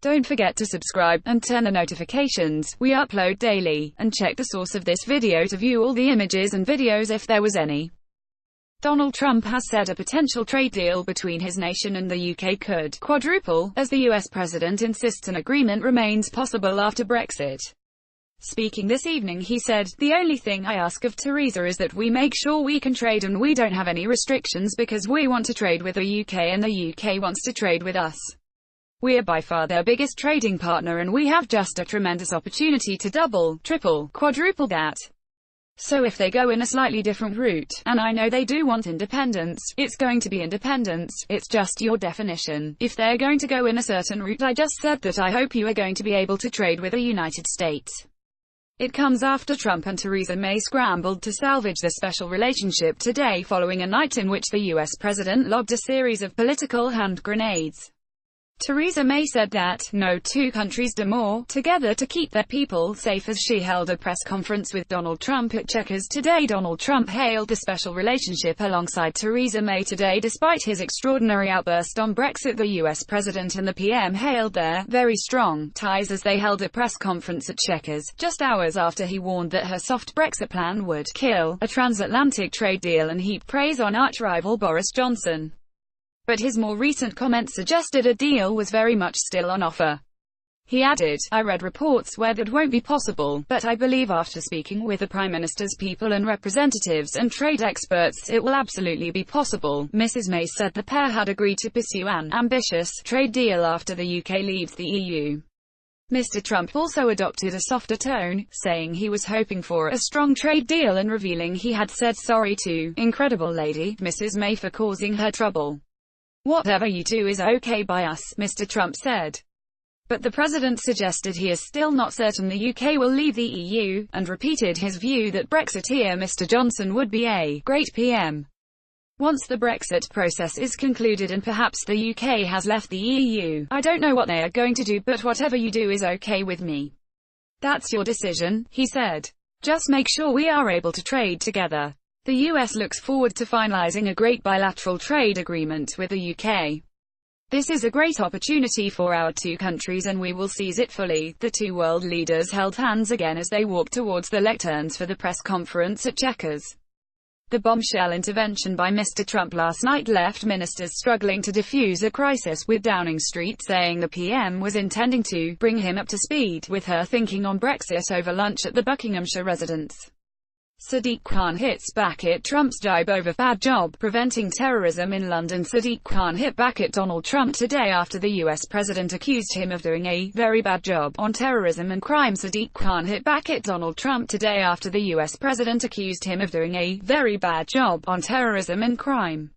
Don't forget to subscribe, and turn on notifications. We upload daily. And check the source of this video to view all the images and videos if there was any. Donald Trump has said a potential trade deal between his nation and the UK could quadruple, as the US president insists an agreement remains possible after Brexit. Speaking this evening, he said, "The only thing I ask of Theresa is that we make sure we can trade and we don't have any restrictions because we want to trade with the UK and the UK wants to trade with us. We are by far their biggest trading partner and we have just a tremendous opportunity to double, triple, quadruple that. So if they go in a slightly different route, and I know they do want independence, it's going to be independence, it's just your definition. If they're going to go in a certain route, I just said that I hope you are going to be able to trade with the United States." It comes after Trump and Theresa May scrambled to salvage the special relationship today following a night in which the US president lobbed a series of political hand grenades. Theresa May said that, "No two countries do more together to keep their people safe" as she held a press conference with Donald Trump at Chequers today. Donald Trump hailed the special relationship alongside Theresa May today despite his extraordinary outburst on Brexit. The US president and the PM hailed their very strong ties as they held a press conference at Chequers, just hours after he warned that her soft Brexit plan would kill a transatlantic trade deal and heaped praise on arch-rival Boris Johnson. But his more recent comments suggested a deal was very much still on offer. He added, "I read reports where that won't be possible, but I believe after speaking with the Prime Minister's people and representatives and trade experts, it will absolutely be possible." Mrs. May said the pair had agreed to pursue an ambitious trade deal after the UK leaves the EU. Mr. Trump also adopted a softer tone, saying he was hoping for a strong trade deal and revealing he had said sorry to "incredible lady, Mrs. May for causing her trouble. Whatever you do is okay by us," Mr. Trump said. But the president suggested he is still not certain the UK will leave the EU, and repeated his view that Brexiteer Mr. Johnson would be a great PM. Once the Brexit process is concluded and perhaps the UK has left the EU, I don't know what they are going to do, but whatever you do is okay with me. That's your decision, he said. Just make sure we are able to trade together. The US looks forward to finalizing a great bilateral trade agreement with the UK. This is a great opportunity for our two countries and we will seize it fully. The two world leaders held hands again as they walked towards the lecterns for the press conference at Chequers. The bombshell intervention by Mr. Trump last night left ministers struggling to defuse a crisis, with Downing Street saying the PM was intending to bring him up to speed with her thinking on Brexit over lunch at the Buckinghamshire residence. Sadiq Khan hits back at Trump's jibe over bad job preventing terrorism in London. Sadiq Khan hit back at Donald Trump today after the US president accused him of doing a very bad job on terrorism and crime. Sadiq Khan hit back at Donald Trump today after the US president accused him of doing a very bad job on terrorism and crime.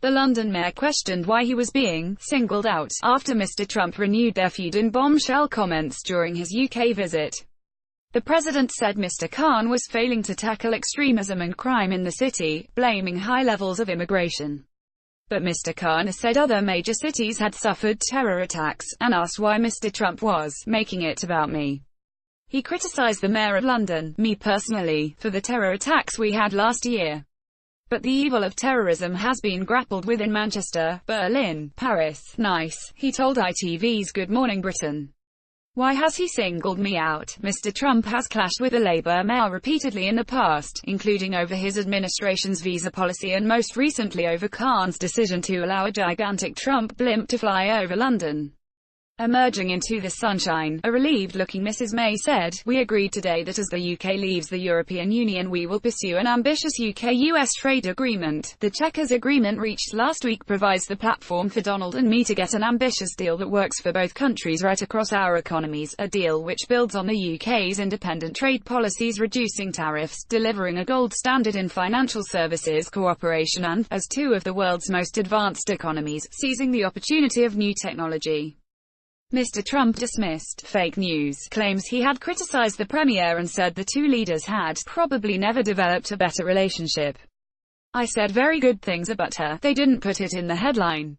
The London mayor questioned why he was being singled out after Mr. Trump renewed their feud in bombshell comments during his UK visit. The president said Mr. Khan was failing to tackle extremism and crime in the city, blaming high levels of immigration. But Mr. Khan said other major cities had suffered terror attacks, and asked why Mr. Trump was making it about me. He criticized the mayor of London, me personally, for the terror attacks we had last year. But the evil of terrorism has been grappled with in Manchester, Berlin, Paris, Nice, he told ITV's Good Morning Britain. Why has he singled me out? Mr. Trump has clashed with the Labour mayor repeatedly in the past, including over his administration's visa policy and most recently over Khan's decision to allow a gigantic Trump blimp to fly over London. Emerging into the sunshine, a relieved-looking Mrs. May said, "We agreed today that as the UK leaves the European Union we will pursue an ambitious UK-US trade agreement. The Chequers agreement reached last week provides the platform for Donald and me to get an ambitious deal that works for both countries right across our economies, a deal which builds on the UK's independent trade policies, reducing tariffs, delivering a gold standard in financial services cooperation and, as two of the world's most advanced economies, seizing the opportunity of new technology." Mr. Trump dismissed fake news claims he had criticized the premier and said the two leaders had probably never developed a better relationship. "I said very good things about her, they didn't put it in the headline.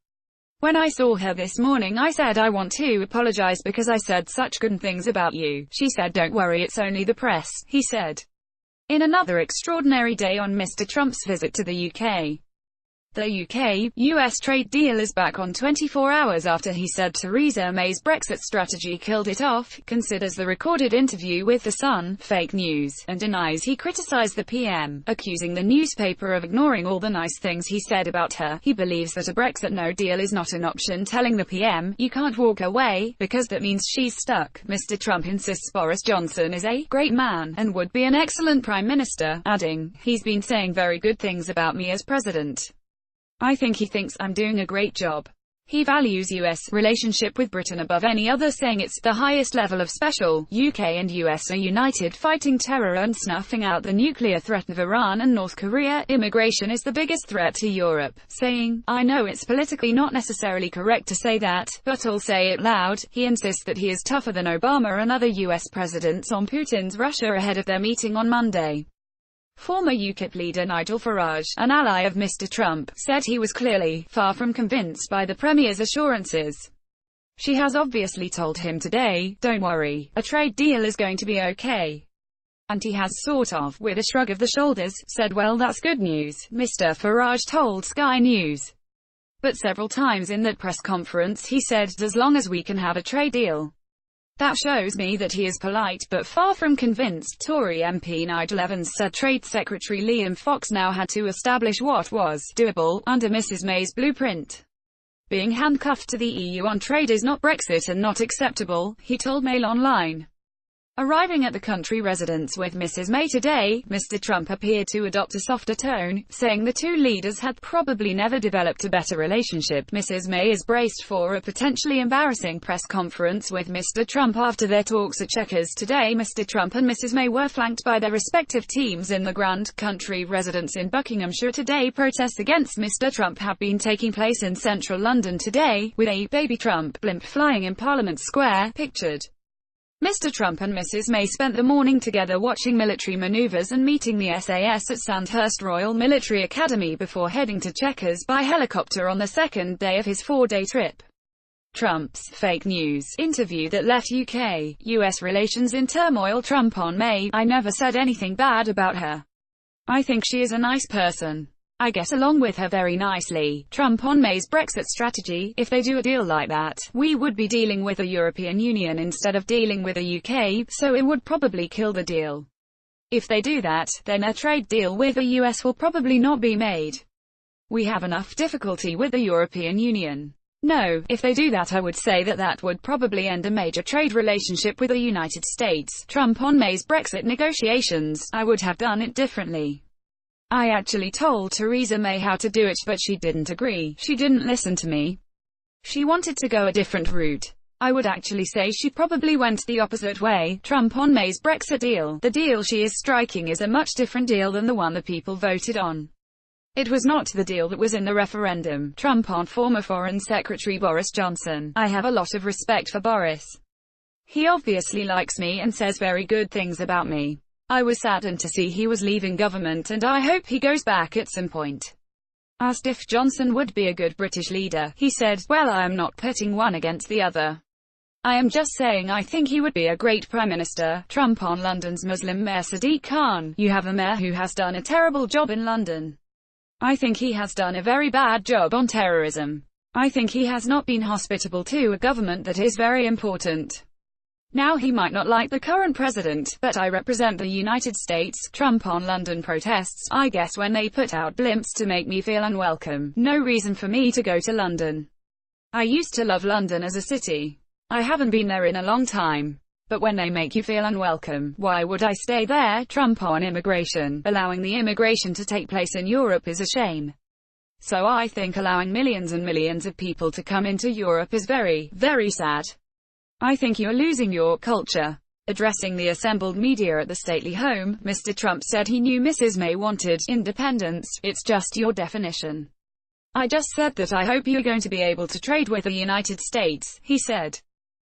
When I saw her this morning I said I want to apologize because I said such good things about you. She said don't worry, it's only the press," he said. In another extraordinary day on Mr. Trump's visit to the UK. The UK-US trade deal is back on 24 hours after he said Theresa May's Brexit strategy killed it off, considers the recorded interview with The Sun fake news, and denies he criticised the PM, accusing the newspaper of ignoring all the nice things he said about her. He believes that a Brexit no deal is not an option, telling the PM, "You can't walk away, because that means she's stuck." Mr. Trump insists Boris Johnson is a great man, and would be an excellent Prime Minister, adding, "He's been saying very good things about me as president. I think he thinks I'm doing a great job." He values U.S. relationship with Britain above any other, saying it's the highest level of special. UK and US are united fighting terror and snuffing out the nuclear threat of Iran and North Korea. Immigration is the biggest threat to Europe, saying, "I know it's politically not necessarily correct to say that, but I'll say it loud." He insists that he is tougher than Obama and other US presidents on Putin's Russia ahead of their meeting on Monday. Former UKIP leader Nigel Farage, an ally of Mr. Trump, said he was clearly far from convinced by the Premier's assurances. "She has obviously told him today, 'Don't worry, a trade deal is going to be okay.' And he has sort of, with a shrug of the shoulders, said, 'Well, that's good news,'" Mr. Farage told Sky News. But several times in that press conference he said, "As long as we can have a trade deal." That shows me that he is polite, but far from convinced. Tory MP Nigel Evans said Trade Secretary Liam Fox now had to establish what was doable under Mrs. May's blueprint. "Being handcuffed to the EU on trade is not Brexit and not acceptable," he told Mail Online. Arriving at the country residence with Mrs. May today, Mr. Trump appeared to adopt a softer tone, saying the two leaders had probably never developed a better relationship. Mrs. May is braced for a potentially embarrassing press conference with Mr. Trump after their talks at Chequers today. Mr. Trump and Mrs. May were flanked by their respective teams in the Grand Country residence in Buckinghamshire today. Protests against Mr. Trump have been taking place in central London today, with a baby Trump blimp flying in Parliament Square pictured. Mr. Trump and Mrs. May spent the morning together watching military maneuvers and meeting the SAS at Sandhurst Royal Military Academy before heading to Chequers by helicopter on the second day of his four-day trip. Trump's fake news interview that left UK-US relations in turmoil. Trump on May, "I never said anything bad about her. I think she is a nice person. I get along with her very nicely." Trump on May's Brexit strategy, "If they do a deal like that, we would be dealing with the European Union instead of dealing with the UK, so it would probably kill the deal. If they do that, then a trade deal with the US will probably not be made. We have enough difficulty with the European Union. No, if they do that I would say that that would probably end a major trade relationship with the United States." Trump on May's Brexit negotiations, "I would have done it differently. I actually told Theresa May how to do it, but she didn't agree. She didn't listen to me. She wanted to go a different route. I would actually say she probably went the opposite way." Trump on May's Brexit deal, "The deal she is striking is a much different deal than the one the people voted on. It was not the deal that was in the referendum." Trump on former Foreign Secretary Boris Johnson, "I have a lot of respect for Boris. He obviously likes me and says very good things about me. I was saddened to see he was leaving government and I hope he goes back at some point." Asked if Johnson would be a good British leader, he said, "Well, I am not pitting one against the other. I am just saying I think he would be a great Prime Minister." Trump on London's Muslim Mayor Sadiq Khan, "You have a mayor who has done a terrible job in London. I think he has done a very bad job on terrorism. I think he has not been hospitable to a government that is very important. Now he might not like the current president, but I represent the United States." Trump on London protests, "I guess when they put out blimps to make me feel unwelcome, no reason for me to go to London. I used to love London as a city. I haven't been there in a long time. But when they make you feel unwelcome, why would I stay there?" Trump on immigration, "Allowing the immigration to take place in Europe is a shame. So I think allowing millions and millions of people to come into Europe is very, very sad. I think you're losing your culture." Addressing the assembled media at the stately home, Mr. Trump said he knew Mrs. May wanted independence. "It's just your definition. I just said that I hope you're going to be able to trade with the United States," he said.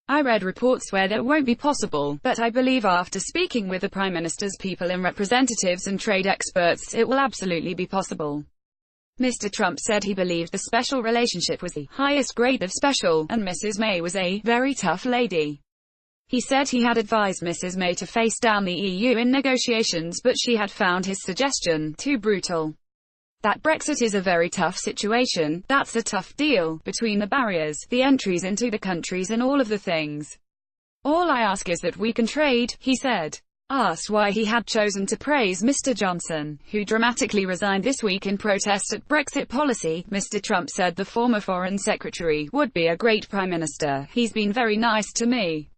"I read reports where that won't be possible, but I believe after speaking with the Prime Minister's people and representatives and trade experts, it will absolutely be possible." Mr. Trump said he believed the special relationship was the highest grade of special, and Mrs. May was a very tough lady. He said he had advised Mrs. May to face down the EU in negotiations, but she had found his suggestion too brutal. that Brexit is a very tough situation, that's a tough deal, between the barriers, the entries into the countries and all of the things. All I ask is that we can trade, he said. Asked why he had chosen to praise Mr. Johnson, who dramatically resigned this week in protest at Brexit policy, Mr. Trump said the former Foreign Secretary would be a great Prime Minister. He's been very nice to me.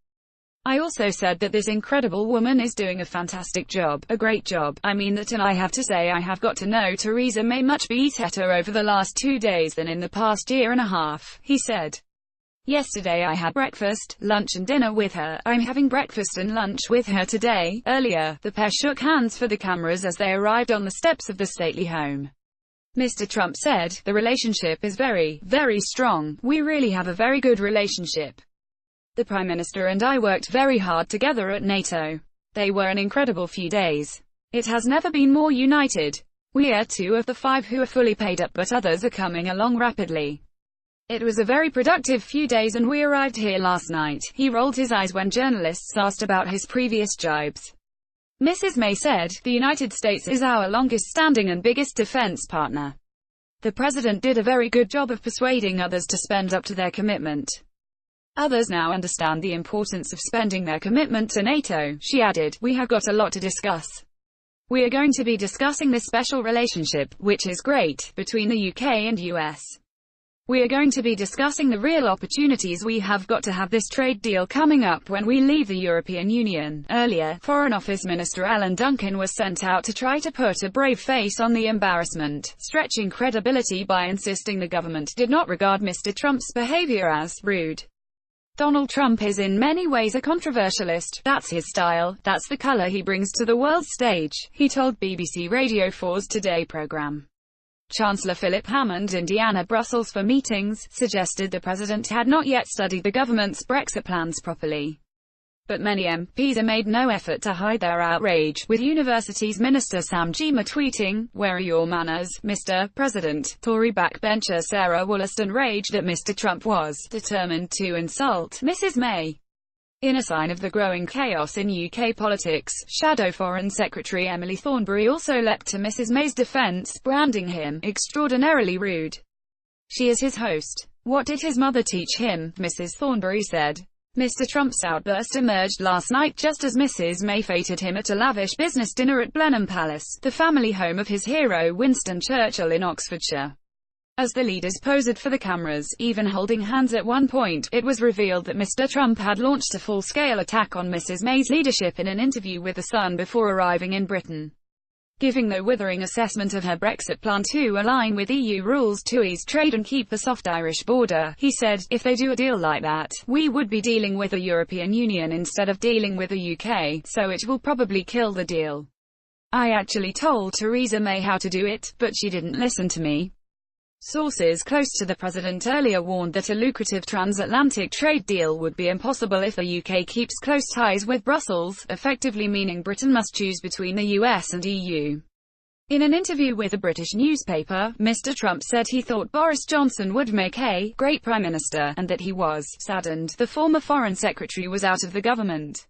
I also said that this incredible woman is doing a fantastic job, a great job. I mean that, and I have to say I have got to know Theresa May much better over the last 2 days than in the past year and a half, he said. Yesterday I had breakfast, lunch and dinner with her. I'm having breakfast and lunch with her today. Earlier, the pair shook hands for the cameras as they arrived on the steps of the stately home. Mr. Trump said, the relationship is very, very strong. We really have a very good relationship. The Prime Minister and I worked very hard together at NATO. They were an incredible few days. It has never been more united. We are 2 of the 5 who are fully paid up, but others are coming along rapidly. It was a very productive few days and we arrived here last night. He rolled his eyes when journalists asked about his previous jibes. Mrs. May said, the United States is our longest-standing and biggest defense partner. The President did a very good job of persuading others to spend up to their commitment. Others now understand the importance of spending their commitment to NATO, she added. We have got a lot to discuss. We are going to be discussing this special relationship, which is great, between the UK and US. We are going to be discussing the real opportunities we have got to have this trade deal coming up when we leave the European Union. Earlier, Foreign Office Minister Alan Duncan was sent out to try to put a brave face on the embarrassment, stretching credibility by insisting the government did not regard Mr. Trump's behavior as rude. Donald Trump is in many ways a controversialist. That's his style, that's the color he brings to the world stage, he told BBC Radio 4's Today program. Chancellor Philip Hammond, Indiana, Brussels for meetings, suggested the president had not yet studied the government's Brexit plans properly. But many MPs have made no effort to hide their outrage, with Universities Minister Sam Gyimah tweeting, "Where are your manners, Mr. President?" Tory backbencher Sarah Wollaston raged that Mr. Trump was determined to insult Mrs. May. In a sign of the growing chaos in UK politics, Shadow Foreign Secretary Emily Thornberry also leapt to Mrs. May's defence, branding him extraordinarily rude. She is his host. What did his mother teach him? Mrs. Thornberry said. Mr. Trump's outburst emerged last night just as Mrs. May feted him at a lavish business dinner at Blenheim Palace, the family home of his hero Winston Churchill in Oxfordshire. As the leaders posed for the cameras, even holding hands at one point, it was revealed that Mr. Trump had launched a full-scale attack on Mrs. May's leadership in an interview with The Sun before arriving in Britain. Giving the withering assessment of her Brexit plan to align with EU rules to ease trade and keep a soft Irish border, he said, if they do a deal like that, we would be dealing with the European Union instead of dealing with the UK, so it will probably kill the deal. I actually told Theresa May how to do it, but she didn't listen to me. Sources close to the president earlier warned that a lucrative transatlantic trade deal would be impossible if the UK keeps close ties with Brussels, effectively meaning Britain must choose between the US and EU. In an interview with a British newspaper, Mr. Trump said he thought Boris Johnson would make a great Prime Minister, and that he was saddened the former Foreign Secretary was out of the government.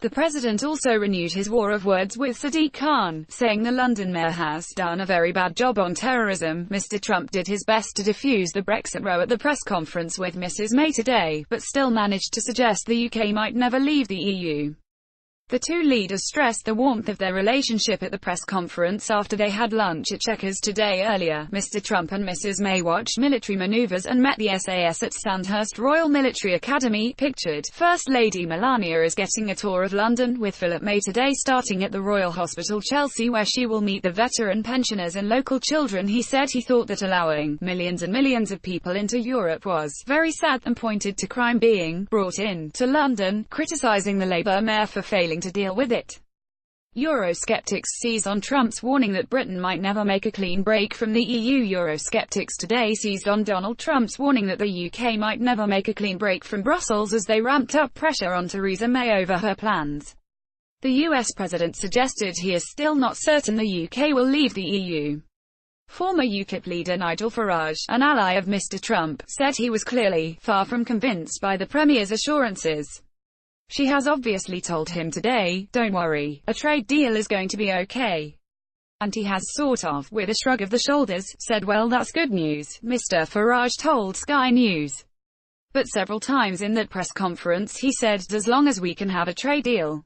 The president also renewed his war of words with Sadiq Khan, saying the London mayor has done a very bad job on terrorism. Mr. Trump did his best to defuse the Brexit row at the press conference with Mrs. May today, but still managed to suggest the UK might never leave the EU. The two leaders stressed the warmth of their relationship at the press conference after they had lunch at Chequers today. Earlier, Mr. Trump and Mrs. May watched military maneuvers and met the SAS at Sandhurst Royal Military Academy. Pictured, First Lady Melania is getting a tour of London with Philip May today, starting at the Royal Hospital Chelsea, where she will meet the veteran pensioners and local children. He said he thought that allowing millions and millions of people into Europe was very sad, and pointed to crime being brought in to London, criticising the Labour mayor for failing to deal with it. Eurosceptics seize on Trump's warning that Britain might never make a clean break from the EU. Eurosceptics today seized on Donald Trump's warning that the UK might never make a clean break from Brussels as they ramped up pressure on Theresa May over her plans. The US president suggested he is still not certain the UK will leave the EU. Former UKIP leader Nigel Farage, an ally of Mr. Trump, said he was clearly far from convinced by the Premier's assurances. She has obviously told him today, don't worry, a trade deal is going to be okay. And he has sort of, with a shrug of the shoulders, said, well, that's good news, Mr. Farage told Sky News. But several times in that press conference he said, as long as we can have a trade deal.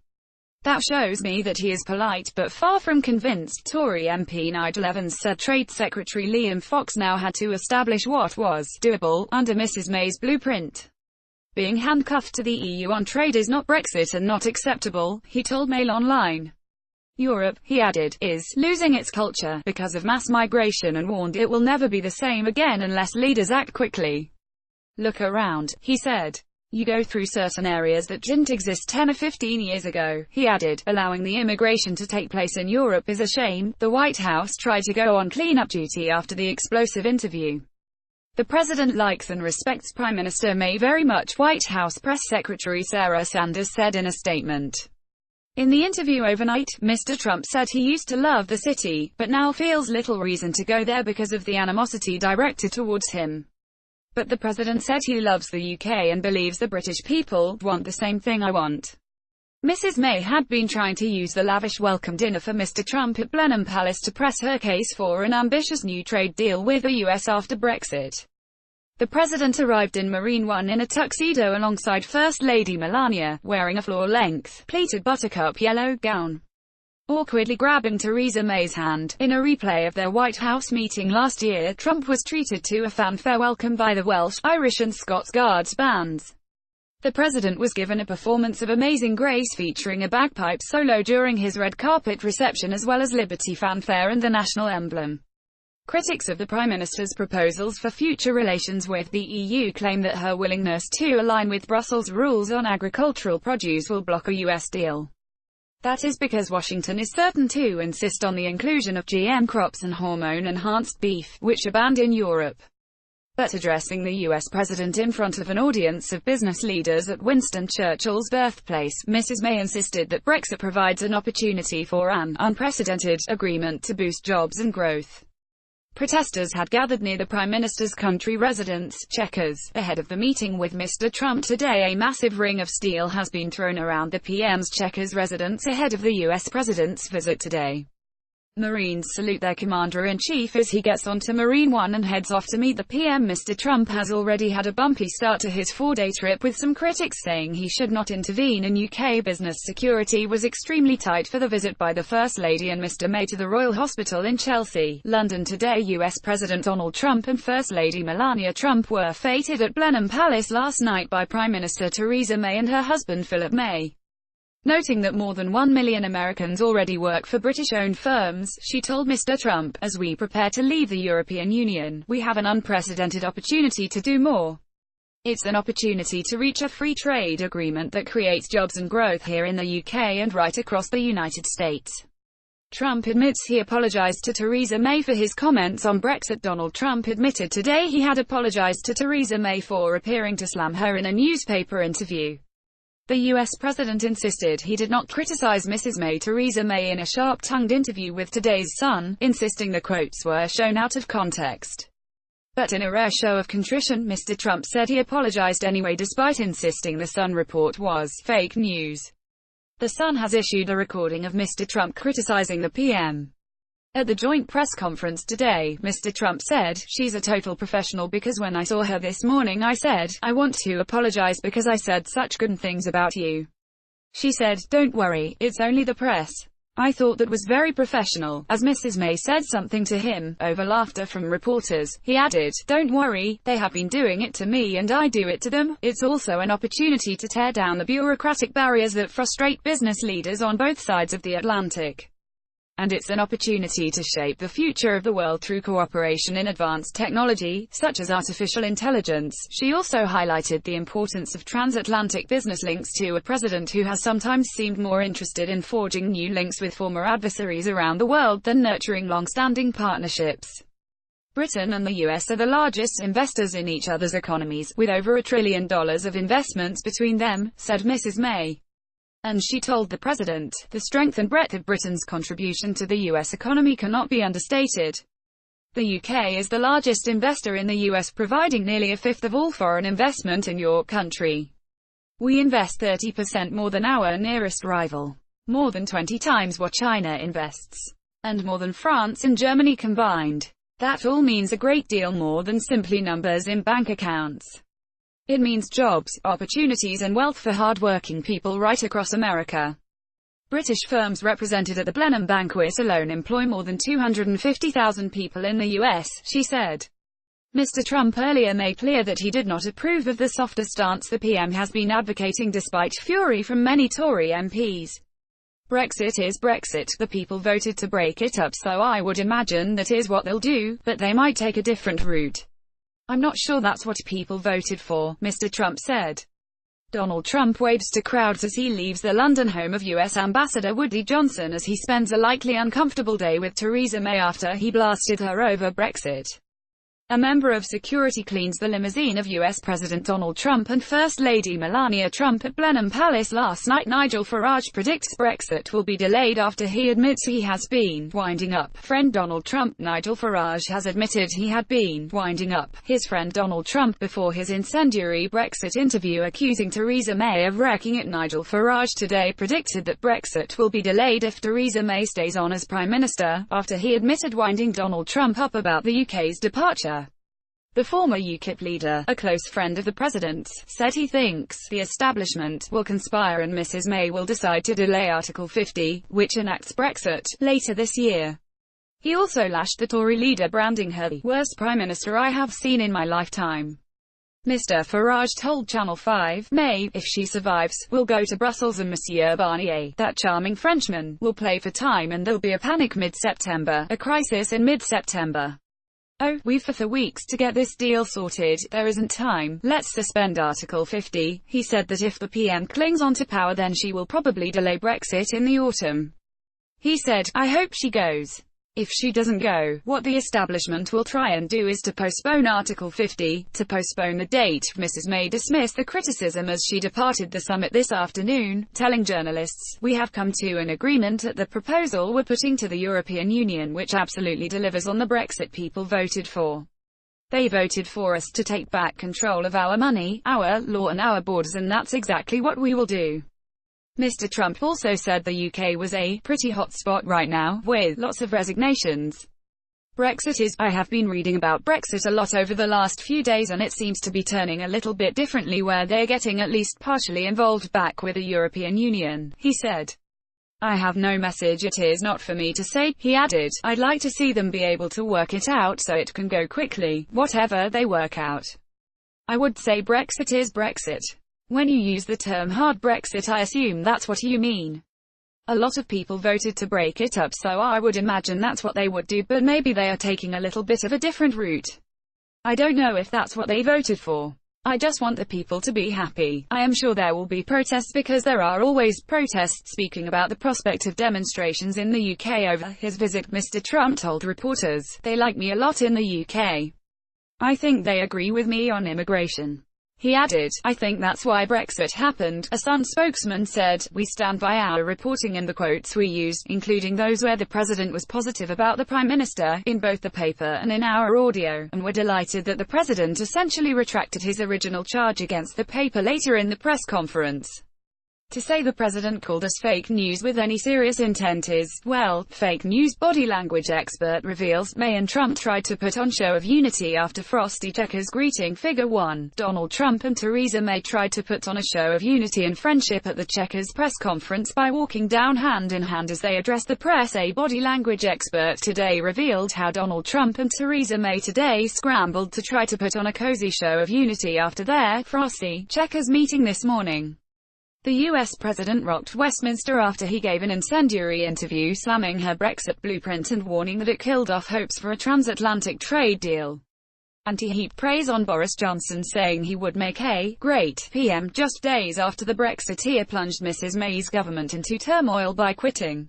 That shows me that he is polite but far from convinced. Tory MP Nigel Evans said Trade Secretary Liam Fox now had to establish what was doable under Mrs May's blueprint. Being handcuffed to the EU on trade is not Brexit and not acceptable, he told Mail Online. Europe, he added, is losing its culture because of mass migration and warned it will never be the same again unless leaders act quickly. Look around, he said. You go through certain areas that didn't exist 10 or 15 years ago, he added. Allowing the immigration to take place in Europe is a shame. The White House tried to go on clean-up duty after the explosive interview. The president likes and respects Prime Minister May very much, White House Press Secretary Sarah Sanders said in a statement. In the interview overnight, Mr. Trump said he used to love the city, but now feels little reason to go there because of the animosity directed towards him. But the president said he loves the UK and believes the British people want the same thing I want. Mrs May had been trying to use the lavish welcome dinner for Mr. Trump at Blenheim Palace to press her case for an ambitious new trade deal with the US after Brexit. The president arrived in Marine One in a tuxedo alongside First Lady Melania, wearing a floor-length, pleated buttercup yellow gown. Awkwardly grabbing Theresa May's hand. In a replay of their White House meeting last year, Trump was treated to a fanfare welcome by the Welsh, Irish and Scots Guards bands. The president was given a performance of Amazing Grace featuring a bagpipe solo during his red carpet reception as well as Liberty fanfare and the national emblem. Critics of the Prime Minister's proposals for future relations with the EU claim that her willingness to align with Brussels rules on agricultural produce will block a US deal. That is because Washington is certain to insist on the inclusion of GM crops and hormone-enhanced beef, which are banned in Europe. But addressing the US president in front of an audience of business leaders at Winston Churchill's birthplace, Mrs May insisted that Brexit provides an opportunity for an unprecedented agreement to boost jobs and growth. Protesters had gathered near the Prime Minister's country residence, Chequers, ahead of the meeting with Mr. Trump today. A massive ring of steel has been thrown around the PM's Chequers residence ahead of the US president's visit today. Marines salute their commander-in-chief as he gets onto Marine One and heads off to meet the PM. Mr. Trump has already had a bumpy start to his four-day trip, with some critics saying he should not intervene in UK business. Security was extremely tight for the visit by the First Lady and Mr. May to the Royal Hospital in Chelsea, London today. US President Donald Trump and First Lady Melania Trump were feted at Blenheim Palace last night by Prime Minister Theresa May and her husband Philip May. Noting that more than 1 million Americans already work for British-owned firms, she told Mr. Trump, as we prepare to leave the European Union, we have an unprecedented opportunity to do more. It's an opportunity to reach a free trade agreement that creates jobs and growth here in the UK and right across the United States. Trump admits he apologized to Theresa May for his comments on Brexit. Donald Trump admitted today he had apologized to Theresa May for appearing to slam her in a newspaper interview. The US president insisted he did not criticize Mrs. May. Theresa May in a sharp-tongued interview with Today's Sun, insisting the quotes were shown out of context. But in a rare show of contrition, Mr. Trump said he apologized anyway despite insisting the Sun report was fake news. The Sun has issued a recording of Mr. Trump criticizing the PM. At the joint press conference today, Mr. Trump said, "She's a total professional because when I saw her this morning I said, I want to apologize because I said such good things about you. She said, don't worry, it's only the press. I thought that was very professional." As Mrs. May said something to him, over laughter from reporters, he added, "Don't worry, they have been doing it to me and I do it to them. It's also an opportunity to tear down the bureaucratic barriers that frustrate business leaders on both sides of the Atlantic. And it's an opportunity to shape the future of the world through cooperation in advanced technology, such as artificial intelligence." She also highlighted the importance of transatlantic business links to a president who has sometimes seemed more interested in forging new links with former adversaries around the world than nurturing long-standing partnerships. Britain and the US are the largest investors in each other's economies, with over $1 trillion of investments between them, said Mrs. May. And she told the president, the strength and breadth of Britain's contribution to the US economy cannot be understated. The UK is the largest investor in the US, providing nearly a fifth of all foreign investment in your country. We invest 30% more than our nearest rival. More than 20 times what China invests. and more than France and Germany combined. That all means a great deal more than simply numbers in bank accounts. It means jobs, opportunities and wealth for hard-working people right across America. British firms represented at the Blenheim banquet alone employ more than 250,000 people in the US, she said. Mr. Trump earlier made clear that he did not approve of the softer stance the PM has been advocating despite fury from many Tory MPs. Brexit is Brexit. The people voted to break it up, so I would imagine that is what they'll do, but they might take a different route. I'm not sure that's what people voted for, Mr. Trump said. Donald Trump waves to crowds as he leaves the London home of U.S. Ambassador Woody Johnson as he spends a likely uncomfortable day with Theresa May after he blasted her over Brexit. A member of security cleans the limousine of U.S. President Donald Trump and First Lady Melania Trump at Blenheim Palace last night. Nigel Farage predicts Brexit will be delayed after he admits he has been winding up friend Donald Trump. Nigel Farage has admitted he had been winding up his friend Donald Trump before his incendiary Brexit interview accusing Theresa May of wrecking it. Nigel Farage today predicted that Brexit will be delayed if Theresa May stays on as Prime Minister, after he admitted winding Donald Trump up about the UK's departure. The former UKIP leader, a close friend of the president's, said he thinks the establishment will conspire and Mrs. May will decide to delay Article 50, which enacts Brexit, later this year. He also lashed the Tory leader, branding her the worst prime minister I have seen in my lifetime. Mr. Farage told Channel 5, May, if she survives, will go to Brussels and Monsieur Barnier, that charming Frenchman, will play for time and there'll be a panic mid-September, a crisis in mid-September. Oh, we've for weeks to get this deal sorted, there isn't time, let's suspend Article 50. He said that if the PM clings on to power then she will probably delay Brexit in the autumn. He said, I hope she goes. If she doesn't go, what the establishment will try and do is to postpone Article 50, to postpone the date. Mrs. May dismissed the criticism as she departed the summit this afternoon, telling journalists, we have come to an agreement at the proposal we're putting to the European Union which absolutely delivers on the Brexit people voted for. They voted for us to take back control of our money, our law and our borders, and that's exactly what we will do. Mr. Trump also said the UK was a pretty hot spot right now, with lots of resignations. Brexit is, I have been reading about Brexit a lot over the last few days and it seems to be turning a little bit differently where they're getting at least partially involved back with the European Union, he said. I have no message, it is not for me to say, he added. I'd like to see them be able to work it out so it can go quickly, whatever they work out. I would say Brexit is Brexit. When you use the term hard Brexit I assume that's what you mean. A lot of people voted to break it up so I would imagine that's what they would do, but maybe they are taking a little bit of a different route. I don't know if that's what they voted for. I just want the people to be happy. I am sure there will be protests because there are always protests. Speaking about the prospect of demonstrations in the UK over his visit, Mr. Trump told reporters, they like me a lot in the UK. I think they agree with me on immigration. He added, I think that's why Brexit happened. A Sun spokesman said, we stand by our reporting and the quotes we used, including those where the president was positive about the prime minister, in both the paper and in our audio, and we're delighted that the president essentially retracted his original charge against the paper later in the press conference. To say the president called us fake news with any serious intent is, well, fake news. Body language expert reveals May and Trump tried to put on show of unity after frosty checkers greeting. Figure 1. Donald Trump and Theresa May tried to put on a show of unity and friendship at the Checkers press conference by walking down hand in hand as they addressed the press. A body language expert today revealed how Donald Trump and Theresa May today scrambled to try to put on a cozy show of unity after their frosty checkers meeting this morning. The US president rocked Westminster after he gave an incendiary interview slamming her Brexit blueprint and warning that it killed off hopes for a transatlantic trade deal. And he heaped praise on Boris Johnson, saying he would make a great PM just days after the Brexiteer plunged Mrs. May's government into turmoil by quitting.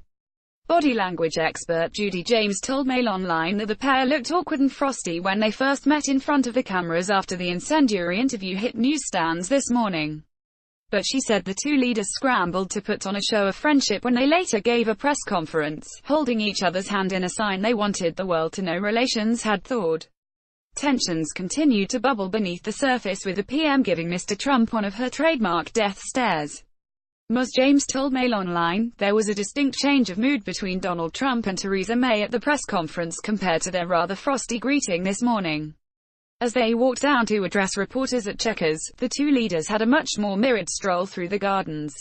Body language expert Judy James told Mail Online that the pair looked awkward and frosty when they first met in front of the cameras after the incendiary interview hit newsstands this morning. But she said the two leaders scrambled to put on a show of friendship when they later gave a press conference, holding each other's hand in a sign they wanted the world to know relations had thawed. Tensions continued to bubble beneath the surface, with the PM giving Mr. Trump one of her trademark death stares. Ms. James told Mail Online, there was a distinct change of mood between Donald Trump and Theresa May at the press conference compared to their rather frosty greeting this morning. As they walked down to address reporters at Chequers, the two leaders had a much more mirrored stroll through the gardens.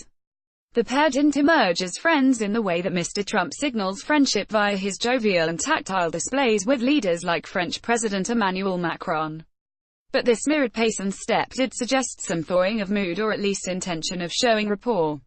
The pair didn't emerge as friends in the way that Mr. Trump signals friendship via his jovial and tactile displays with leaders like French President Emmanuel Macron. But this mirrored pace and step did suggest some thawing of mood, or at least intention of showing rapport.